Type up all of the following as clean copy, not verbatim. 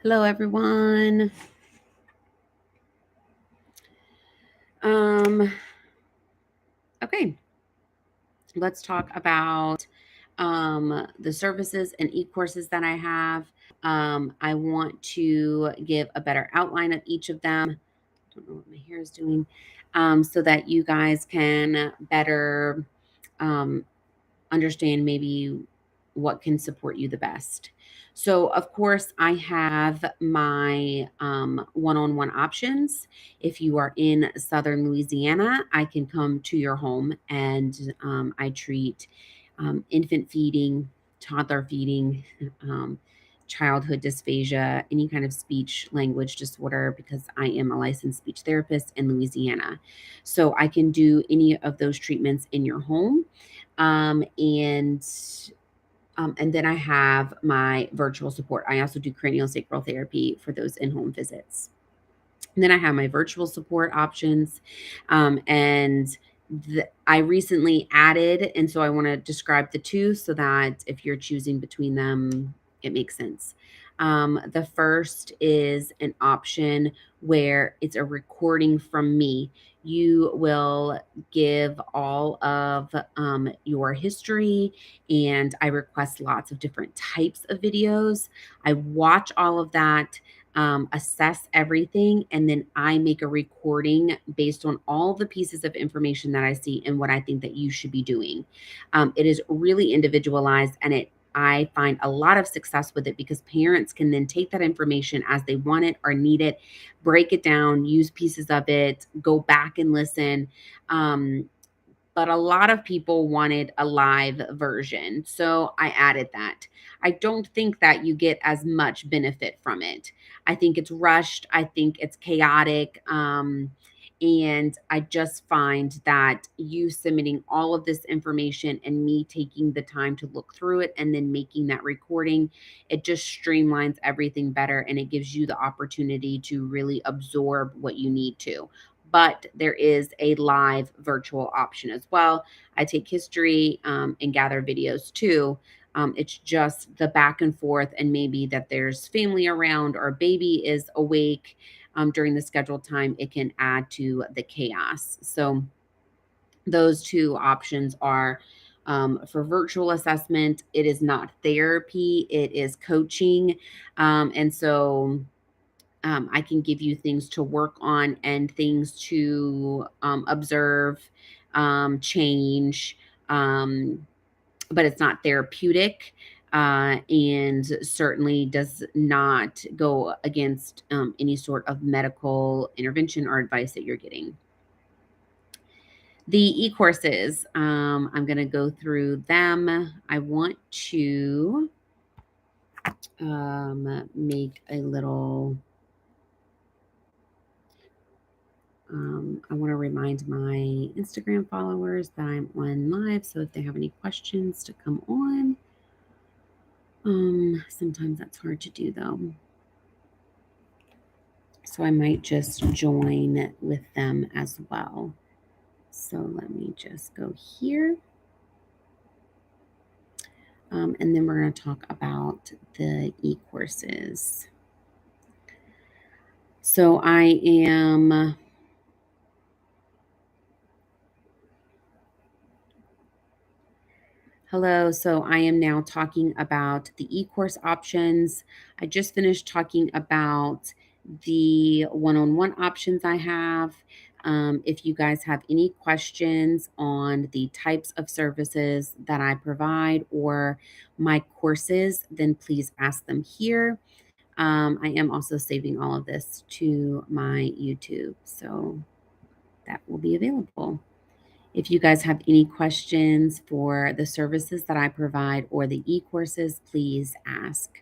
Hello, everyone. Um, okay, let's talk about the services and e-courses that I have. I want to give a better outline of each of them. Don't know what my hair is doing, so that you guys can better um, understand maybe what can support you the best. So, of course, I have my one on one options. If you are in Southern Louisiana, I can come to your home and I treat infant feeding, toddler feeding, um, childhood dysphagia, any kind of speech language disorder, because I am a licensed speech therapist in Louisiana. So, I can do any of those treatments in your home. Um, and and then I have my virtual support. I also do cranial sacral therapy for those in-home visits. And then I have my virtual support options. And I recently added, and so I want to describe the two so that if you're choosing between them, it makes sense. The first is an option where it's a recording from me. You will give all of your history, and I request lots of different types of videos. I watch all of that, assess everything, and then I make a recording based on all the pieces of information that I see and what I think that you should be doing. It is really individualized, and I find a lot of success with it because parents can then take that information as they want it or need it, break it down, use pieces of it, go back and listen. But a lot of people wanted a live version. So I added that. I don't think that you get as much benefit from it. I think it's rushed. I think it's chaotic. And I just find that you submitting all of this information and me taking the time to look through it and then making that recording, it just streamlines everything better and it gives you the opportunity to really absorb what you need to. But there is a live virtual option as well. I take history and gather videos too. It's just the back and forth, and maybe that there's family around or a baby is awake during the scheduled time. It can add to the chaos. So, those two options are for virtual assessment. It is not therapy, it is coaching. And so, I can give you things to work on and things to observe, change, but it's not therapeutic, and certainly does not go against any sort of medical intervention or advice that you're getting. The e-courses, I'm going to go through them. I want to make a little I want to remind my Instagram followers that I'm on live. So if they have any questions to come on, sometimes that's hard to do though. So I might just join with them as well. So let me just go here. And then we're going to talk about the e-courses. So I am Hello. So I am now talking about the e-course options. I just finished talking about the one-on-one options I have. If you guys have any questions on the types of services that I provide or my courses, then please ask them here. I am also saving all of this to my YouTube, so that will be available. If you guys have any questions for the services that I provide or the e-courses, please ask.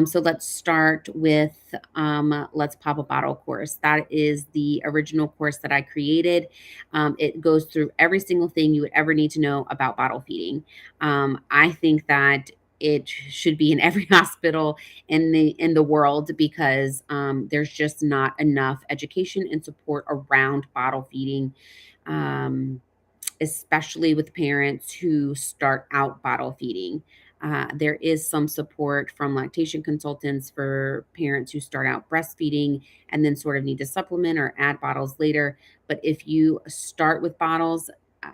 So let's start with Let's Pop a Bottle course. That is the original course that I created. It goes through every single thing you would ever need to know about bottle feeding. I think that it should be in every hospital in the world because there's just not enough education and support around bottle feeding. Um, Especially with parents who start out bottle feeding. There is some support from lactation consultants for parents who start out breastfeeding and then sort of need to supplement or add bottles later. But if you start with bottles, uh,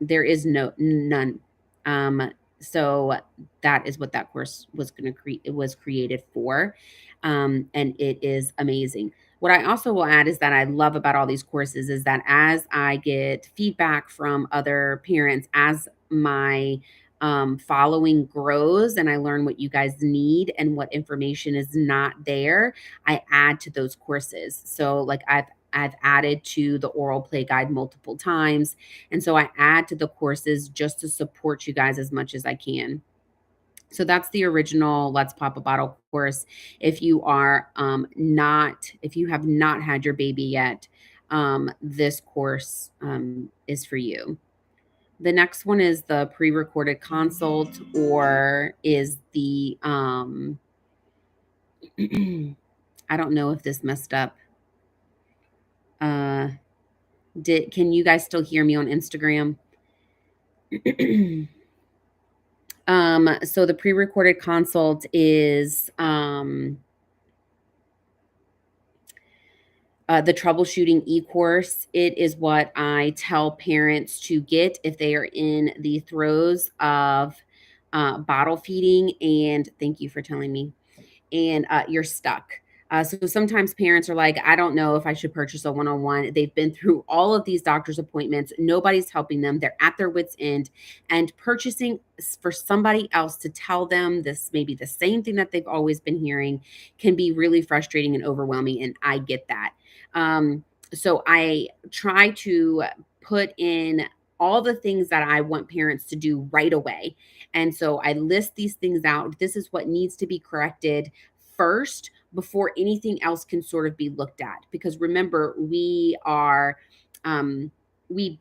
there is none. Um, so that is what that course was going to create. It was created for, and it is amazing. What I also will add is that I love about all these courses is that as I get feedback from other parents, as my following grows and I learn what you guys need and what information is not there, I add to those courses. So like I've added to the oral play guide multiple times. And so I add to the courses just to support you guys as much as I can. So that's the original Let's Pop a Bottle course. If you have not had your baby yet, this course is for you. The next one is the pre-recorded consult, or is the I don't know if this messed up. Uh, can you guys still hear me on Instagram? So the pre-recorded consult is the troubleshooting e-course. It is what I tell parents to get if they are in the throes of bottle feeding. And thank you for telling me. And you're stuck. So sometimes parents are like, I don't know if I should purchase a 101. They've been through all of these doctor's appointments. Nobody's helping them. They're at their wits' end. And purchasing for somebody else to tell them this, maybe the same thing that they've always been hearing, can be really frustrating and overwhelming. And I get that. So I try to put in all the things that I want parents to do right away. And so I list these things out. This is what needs to be corrected first before anything else can sort of be looked at. Because remember, we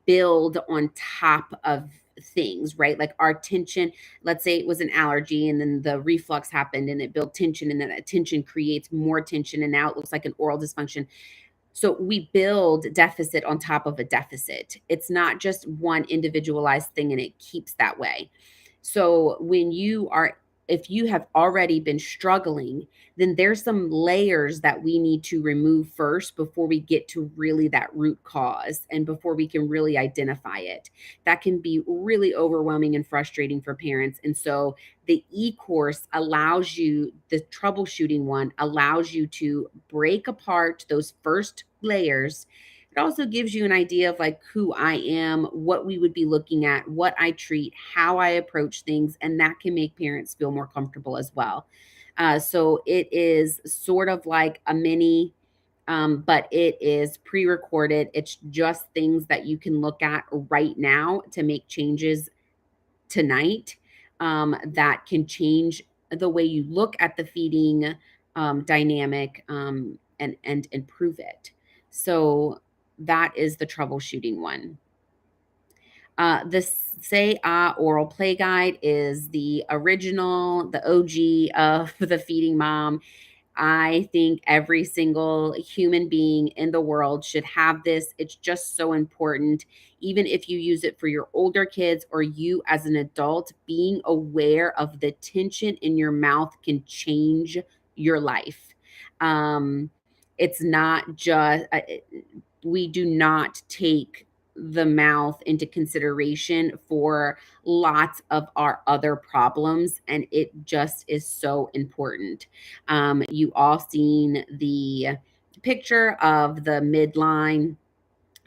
build on top of things, right? Like our tension, let's say it was an allergy and then the reflux happened and it built tension, and then that tension creates more tension and now it looks like an oral dysfunction. So we build deficit on top of a deficit. It's not just one individualized thing and it keeps that way. So if you have already been struggling, then there's some layers that we need to remove first before we get to really that root cause and before we can really identify it. That can be really overwhelming and frustrating for parents. And so the e-course allows you, the troubleshooting one allows you to break apart those first layers. It also gives you an idea of like who I am, what we would be looking at, what I treat, how I approach things, and that can make parents feel more comfortable as well. So it is sort of like a mini, but it is pre recorded. It's just things that you can look at right now to make changes tonight, that can change the way you look at the feeding dynamic, and improve it. So that is the troubleshooting one. The Say Ah Oral Play Guide is the original, the OG of the feeding mom. I think every single human being in the world should have this. It's just so important. Even if you use it for your older kids or you as an adult, being aware of the tension in your mouth can change your life. Um, it's not just, we do not take the mouth into consideration for lots of our other problems, and it just is so important. You all seen the picture of the midline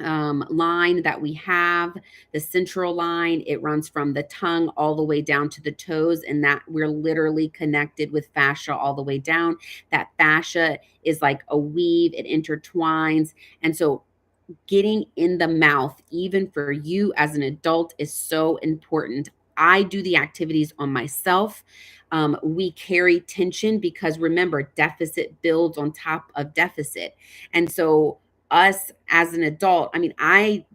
line that we have, the central line. It runs from the tongue all the way down to the toes, and that we're literally connected with fascia all the way down. That fascia is like a weave, it intertwines. And so getting in the mouth, even for you as an adult, is so important. I do the activities on myself. We carry tension because remember, deficit builds on top of deficit. And so, us as an adult, I mean, I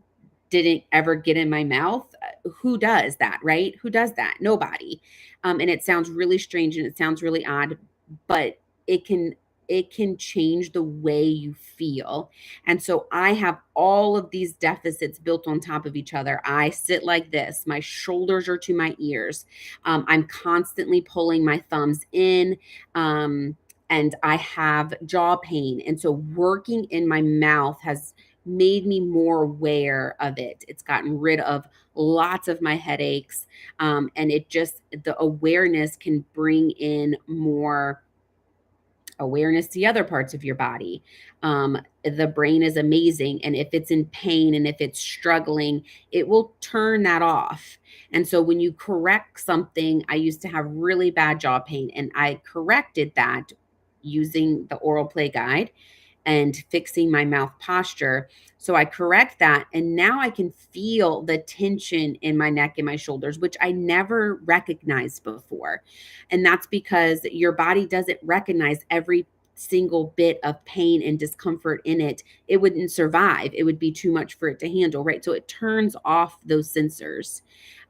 didn't ever get in my mouth. Who does that, right? Who does that? Nobody. And it sounds really strange and it sounds really odd, but it can it can change the way you feel. And so I have all of these deficits built on top of each other. I sit like this, my shoulders are to my ears. I'm constantly pulling my thumbs in. And I have jaw pain. And so working in my mouth has made me more aware of it. It's gotten rid of lots of my headaches. And it just, the awareness can bring in more awareness to the other parts of your body. The brain is amazing. And if it's in pain and if it's struggling, it will turn that off. And so when you correct something, I used to have really bad jaw pain, and I corrected that using the oral play guide and fixing my mouth posture. So I correct that. And now I can feel the tension in my neck and my shoulders, which I never recognized before. And that's because your body doesn't recognize every single bit of pain and discomfort in it. It wouldn't survive. It would be too much for it to handle, right? So it turns off those sensors.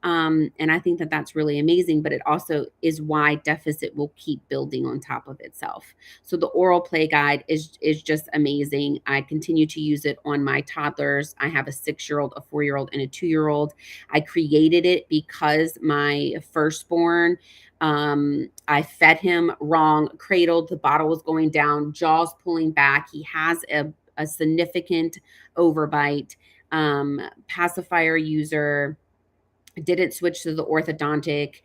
And I think that that's really amazing, but it also is why deficit will keep building on top of itself. So the oral play guide is just amazing. I continue to use it on my toddlers. I have a 6-year-old, a 4-year-old, and a 2-year-old. I created it because my firstborn, I fed him wrong, cradled, the bottle was going down, jaws pulling back. He has a significant overbite, pacifier user, didn't switch to the orthodontic.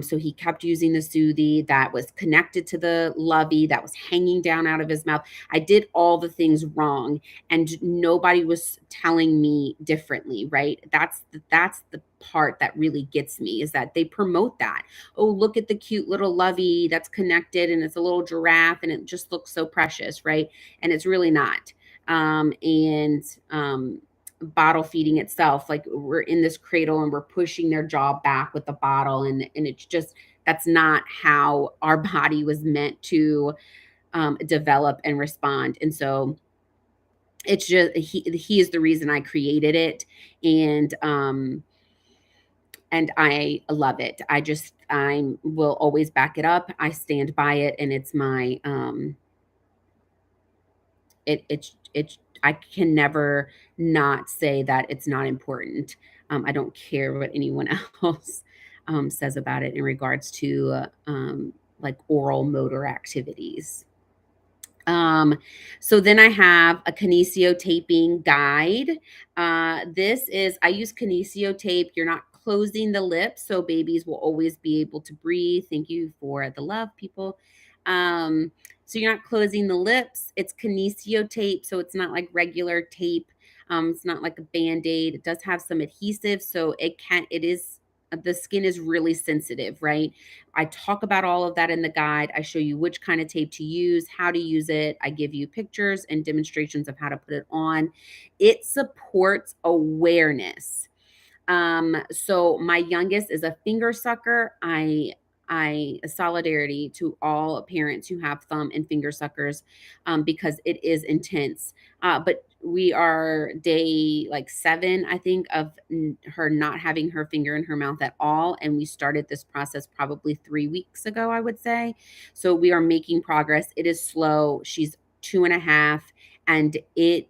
So he kept using the Soothie that was connected to the Lovey that was hanging down out of his mouth. I did all the things wrong, and nobody was telling me differently, right? That's the part that really gets me, is that they promote that. Oh, look at the cute little Lovey that's connected, and it's a little giraffe, and it just looks so precious, right? And it's really not. And bottle feeding itself, like we're in this cradle and we're pushing their jaw back with the bottle, and it's just, that's not how our body was meant to develop and respond. And so it's just, he is the reason I created it. And I love it. I will always back it up. I stand by it, and it's my it's I can never not say that it's not important. I don't care what anyone else says about it in regards to like oral motor activities. Um, so then I have a kinesio taping guide. This is, I use kinesio tape. You're not closing the lips, so babies will always be able to breathe. Thank you for the love, people. So you're not closing the lips. It's kinesio tape, so it's not like regular tape. It's not like a band-aid. It does have some adhesive, so it is, the skin is really sensitive, right? I talk about all of that in the guide. I show you which kind of tape to use, how to use it. I give you pictures and demonstrations of how to put it on. It supports awareness. So my youngest is a finger sucker. I solidarity to all parents who have thumb and finger suckers, because it is intense. But we are day like 7, I think, of her not having her finger in her mouth at all. And we started this process probably 3 weeks ago, I would say. So we are making progress. It is slow. She's 2.5, and it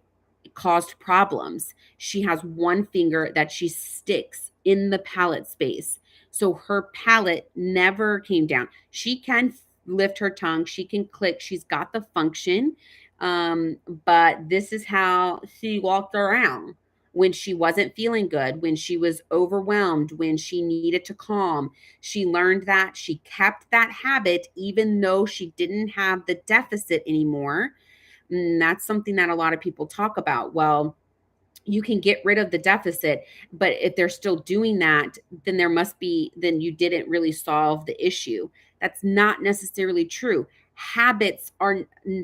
caused problems. She has one finger that she sticks in the palate space. So her palate never came down. She can lift her tongue, she can click, she's got the function. But this is how she walked around when she wasn't feeling good, when she was overwhelmed, when she needed to calm. She learned that, she kept that habit, even though she didn't have the deficit anymore. And that's something that a lot of people talk about. Well, you can get rid of the deficit, but if they're still doing that, then then you didn't really solve the issue. That's not necessarily true. Habits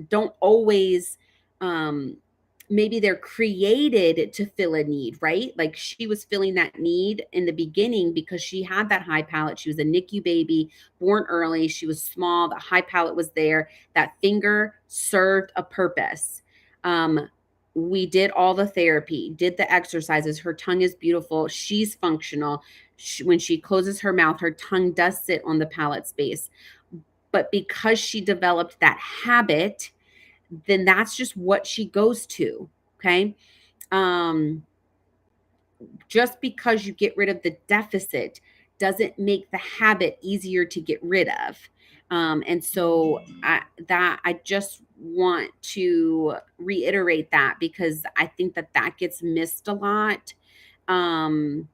don't always, um maybe they're created to fill a need, right? Like she was filling that need in the beginning because she had that high palate. She was a NICU baby, born early. She was small. The high palate was there. That finger served a purpose. We did all the therapy, did the exercises. Her tongue is beautiful. She's functional. When she closes her mouth, her tongue does sit on the palate space. But because she developed that habit, then that's just what she goes to. Okay. Um, just because you get rid of the deficit doesn't make the habit easier to get rid of. And so I just want to reiterate that because I think that that gets missed a lot. Um,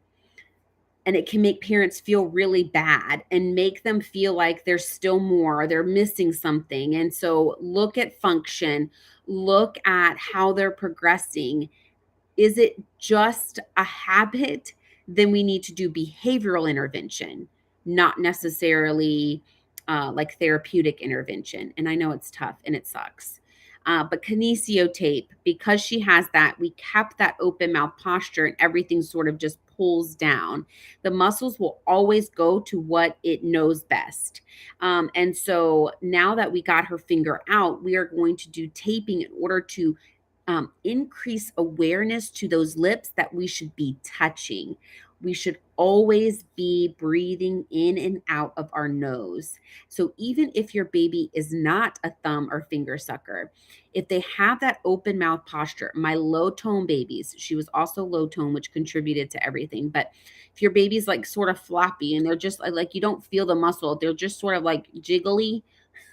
and it can make parents feel really bad and make them feel like there's still more, they're missing something. And so look at function, look at how they're progressing. Is it just a habit? Then we need to do behavioral intervention, not necessarily like therapeutic intervention. And I know it's tough and it sucks. But kinesio tape, because she has that, we kept that open mouth posture and everything sort of just pulls down. The muscles will always go to what it knows best. And so now that we got her finger out, we are going to do taping in order to increase awareness to those lips that we should be touching. We should always be breathing in and out of our nose. So even if your baby is not a thumb or finger sucker, if they have that open mouth posture, my low tone babies, she was also low tone, which contributed to everything. But if your baby's like sort of floppy and they're just like you don't feel the muscle, they're just sort of like jiggly,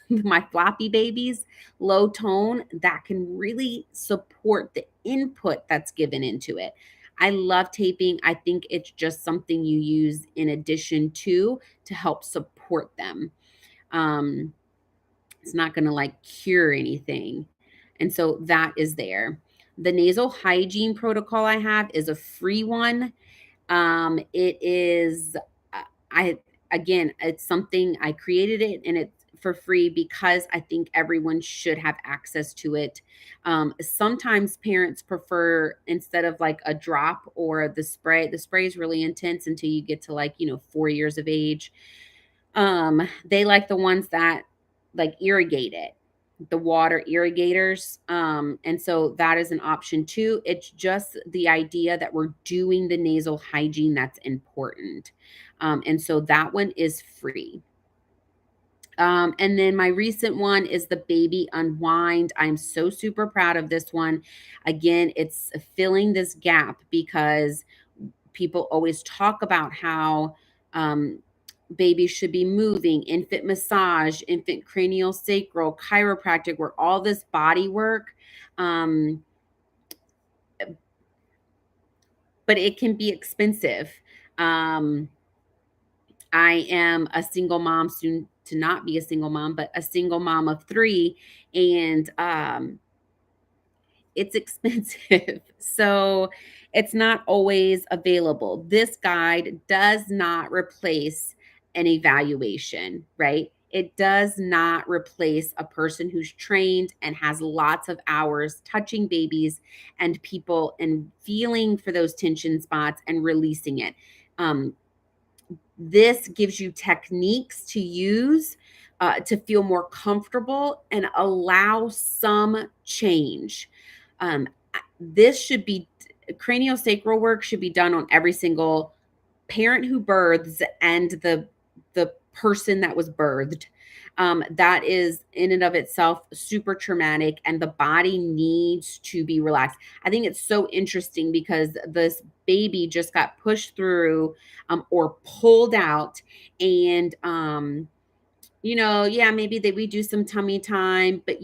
my floppy babies, low tone, that can really support the input that's given into it. I love taping. I think it's just something you use in addition to help support them. Um, it's not going to like cure anything. And so that is there. The nasal hygiene protocol I have is a free one. It is, I again, it's something I created it and it's for free because I think everyone should have access to it. Sometimes parents prefer instead of like a drop or the spray is really intense until you get to like, 4 years of age. They like the ones that like irrigate it, the water irrigators. And so that is an option too. It's just the idea that we're doing the nasal hygiene that's important. And so that one is free. And then my recent one is the baby unwind. I'm so super proud of this one. Again, it's filling this gap because people always talk about how babies should be moving, infant massage, infant cranial sacral, chiropractic work, all this body work. Um, but it can be expensive. Um, I am a single mom, soon to not be a single mom, but a single mom of three. And it's expensive. So it's not always available. This guide does not replace an evaluation, right? It does not replace a person who's trained and has lots of hours touching babies and people and feeling for those tension spots and releasing it. Um, this gives you techniques to use to feel more comfortable and allow some change. This should be craniosacral work should be done on every single parent who births and the person that was birthed. That is in and of itself super traumatic, and the body needs to be relaxed. I think it's so interesting because this baby just got pushed through or pulled out, and yeah, maybe that we do some tummy time, but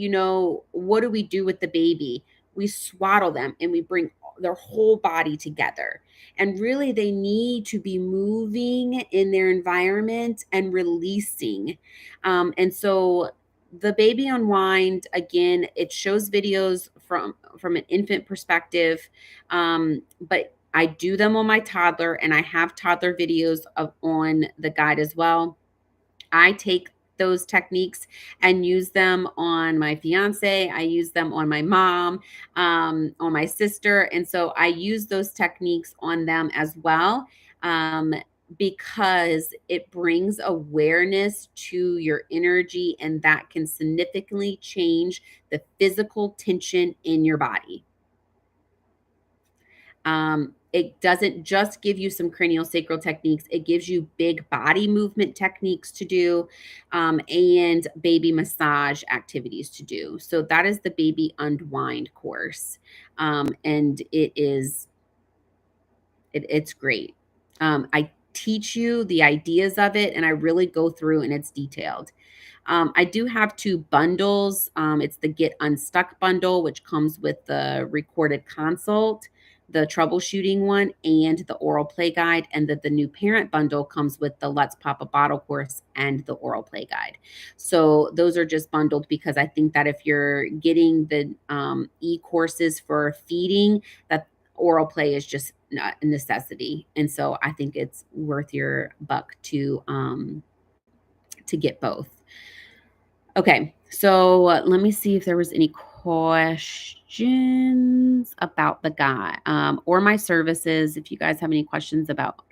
what do we do with the baby? We swaddle them and we bring their whole body together. And really, they need to be moving in their environment and releasing. And so the baby unwind, again, it shows videos from an infant perspective. But I do them on my toddler, and I have toddler videos on the guide as well. I take those techniques and use them on my fiance. I use them on my mom, on my sister. And so I use those techniques on them as well. Because it brings awareness to your energy, and that can significantly change the physical tension in your body. It doesn't just give you some craniosacral techniques. It gives you big body movement techniques to do, and baby massage activities to do. So that is the Baby Unwind course. And it's great. I teach you the ideas of it, and I really go through, and it's detailed. I do have two bundles. It's the Get Unstuck bundle, which comes with the recorded consult, the troubleshooting one, and the oral play guide. And the new parent bundle comes with the Let's Pop a Bottle course and the oral play guide. So those are just bundled because I think that if you're getting the e-courses for feeding, that oral play is just not a necessity. And so I think it's worth your buck to get both. Okay, so let me see if there was any questions about the guy or my services. If you guys have any questions about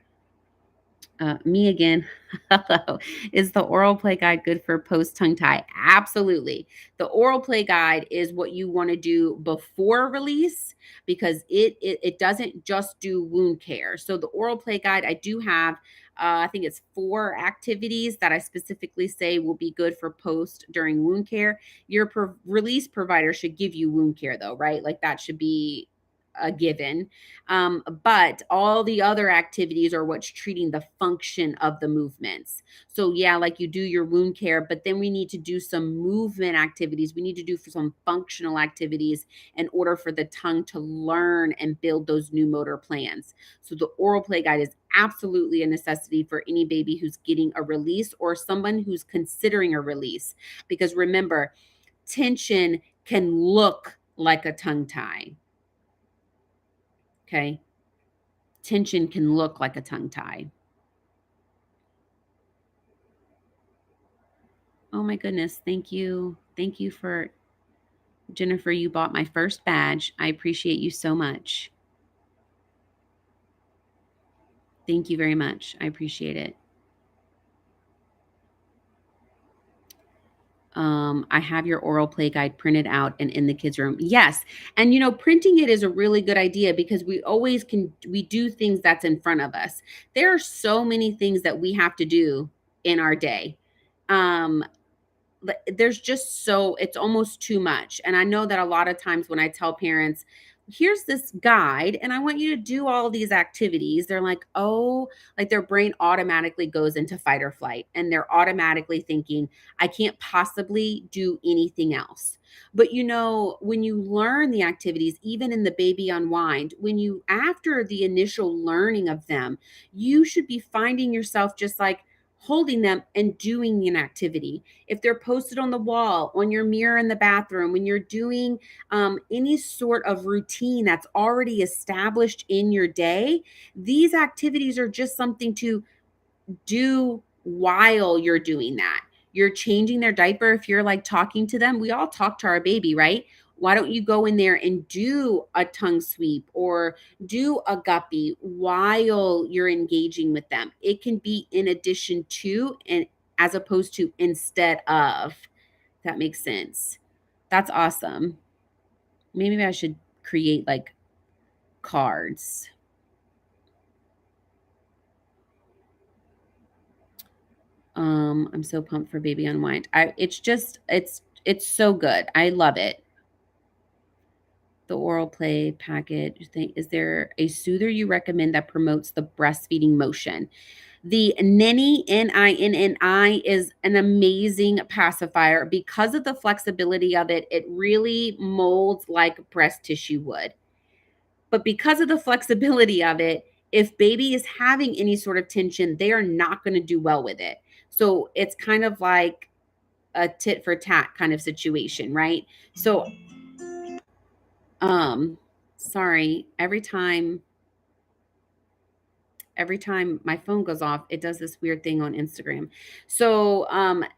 me again. Hello. Is the oral play guide good for post tongue tie? Absolutely. The oral play guide is what you want to do before release because it doesn't just do wound care. So the oral play guide, I do have, I think it's 4 activities that I specifically say will be good for post during wound care. Your release provider should give you wound care though, right? Like that should be a given. But all the other activities are what's treating the function of the movements. So yeah, like you do your wound care, but then we need to do some movement activities. We need to do some functional activities in order for the tongue to learn and build those new motor plans. So the oral play guide is absolutely a necessity for any baby who's getting a release or someone who's considering a release. Because remember, tension can look like a tongue tie. Okay. Tension can look like a tongue tie. Oh my goodness. Thank you. Thank you for Jennifer. You bought my first badge. I appreciate you so much. Thank you very much. I appreciate it. I have your oral play guide printed out and in the kids' room. Yes. And printing it is a really good idea because we do things that's in front of us. There are so many things that we have to do in our day. Um, there's just it's almost too much. And I know that a lot of times when I tell parents, here's this guide and I want you to do all these activities, they're like, oh, like their brain automatically goes into fight or flight and they're automatically thinking, I can't possibly do anything else. But when you learn the activities, even in the Baby Unwind, after the initial learning of them, you should be finding yourself just like holding them and doing an activity. If they're posted on the wall, on your mirror in the bathroom, when you're doing any sort of routine that's already established in your day, these activities are just something to do while you're doing that. You're changing their diaper. If you're like talking to them, we all talk to our baby, right? Why don't you go in there and do a tongue sweep or do a guppy while you're engaging with them? It can be in addition to and as opposed to instead of. That makes sense. That's awesome. Maybe I should create like cards. I'm so pumped for Baby Unwind. It's so good. I love it. The oral play package thing. Is there a soother you recommend that promotes the breastfeeding motion? The Ninny, Ninni, is an amazing pacifier. Because of the flexibility of it, it really molds like breast tissue would. But because of the flexibility of it, if baby is having any sort of tension, they are not going to do well with it. So it's kind of like a tit for tat kind of situation, right? So, um, sorry, every time my phone goes off, it does this weird thing on Instagram. So,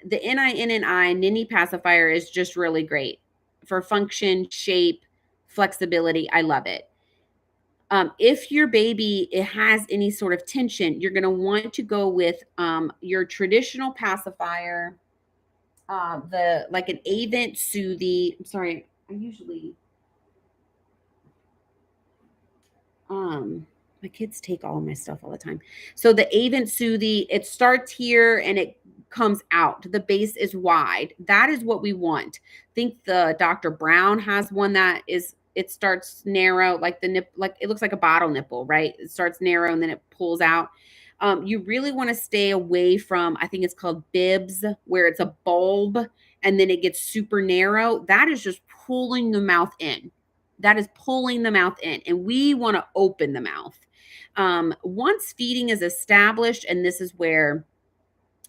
the Ninny pacifier is just really great for function, shape, flexibility. I love it. If your baby it has any sort of tension, you're going to want to go with your traditional pacifier, the like an Avent Soothie. I'm sorry, I usually My kids take all of my stuff all the time. So the Avent Soothie, it starts here and it comes out. The base is wide. That is what we want. I think the Dr. Brown has one that is, it starts narrow, like the nip, like it looks like a bottle nipple, right? It starts narrow and then it pulls out. You really want to stay away from, I think it's called bibs, where it's a bulb and then it gets super narrow. That is just pulling the mouth in. That is pulling the mouth in. And we want to open the mouth. Once feeding is established, and this is where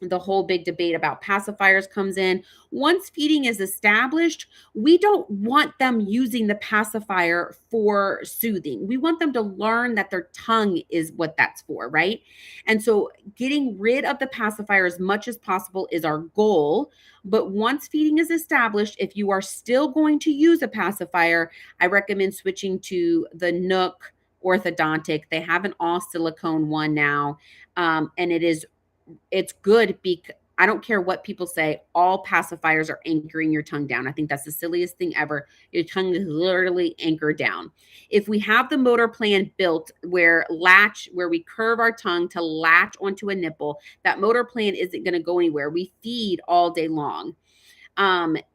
the whole big debate about pacifiers comes in. Once feeding is established, we don't want them using the pacifier for soothing. We want them to learn that their tongue is what that's for, right? And so getting rid of the pacifier as much as possible is our goal. But once feeding is established, if you are still going to use a pacifier, I recommend switching to the Nook orthodontic. They have an all silicone one now. And it's good because I don't care what people say, all pacifiers are anchoring your tongue down. I think that's the silliest thing ever. Your tongue is literally anchored down. If we have the motor plan built where we curve our tongue to latch onto a nipple, that motor plan isn't going to go anywhere. We feed all day long.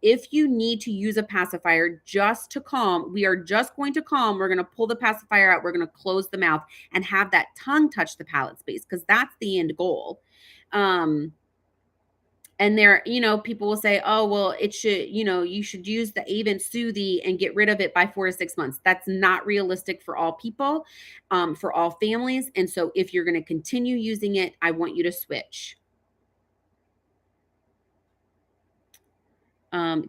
If you need to use a pacifier just to calm, we are just going to calm. We're going to pull the pacifier out. We're going to close the mouth and have that tongue touch the palate space because that's the end goal. And there, people will say, oh, well, it should, you should use the Avent Soothie and get rid of it by 4 to 6 months. That's not realistic for all people, for all families. And so if you're going to continue using it, I want you to switch.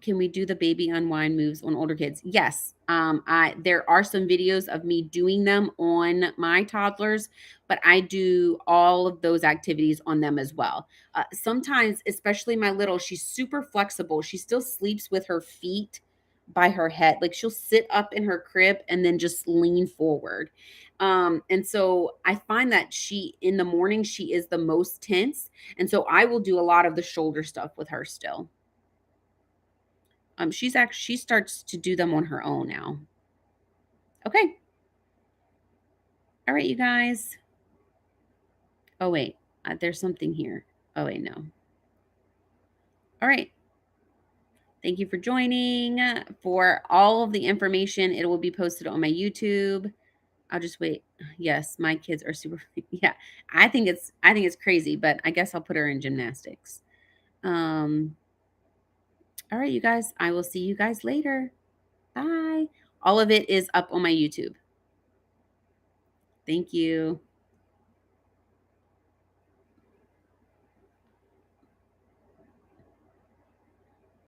Can we do the baby unwind moves on older kids? Yes. There are some videos of me doing them on my toddlers, but I do all of those activities on them as well. Sometimes, especially my little, she's super flexible. She still sleeps with her feet by her head. Like she'll sit up in her crib and then just lean forward. And so I find that in the morning, she is the most tense. And so I will do a lot of the shoulder stuff with her still. She starts to do them on her own now. Okay. All right, you guys. Oh, wait. There's something here. Oh, wait, no. All right. Thank you for joining. For all of the information, it will be posted on my YouTube. I'll just wait. Yes, my kids are super. Yeah, I think it's crazy, but I guess I'll put her in gymnastics. All right, you guys. I will see you guys later. Bye. All of it is up on my YouTube. Thank you.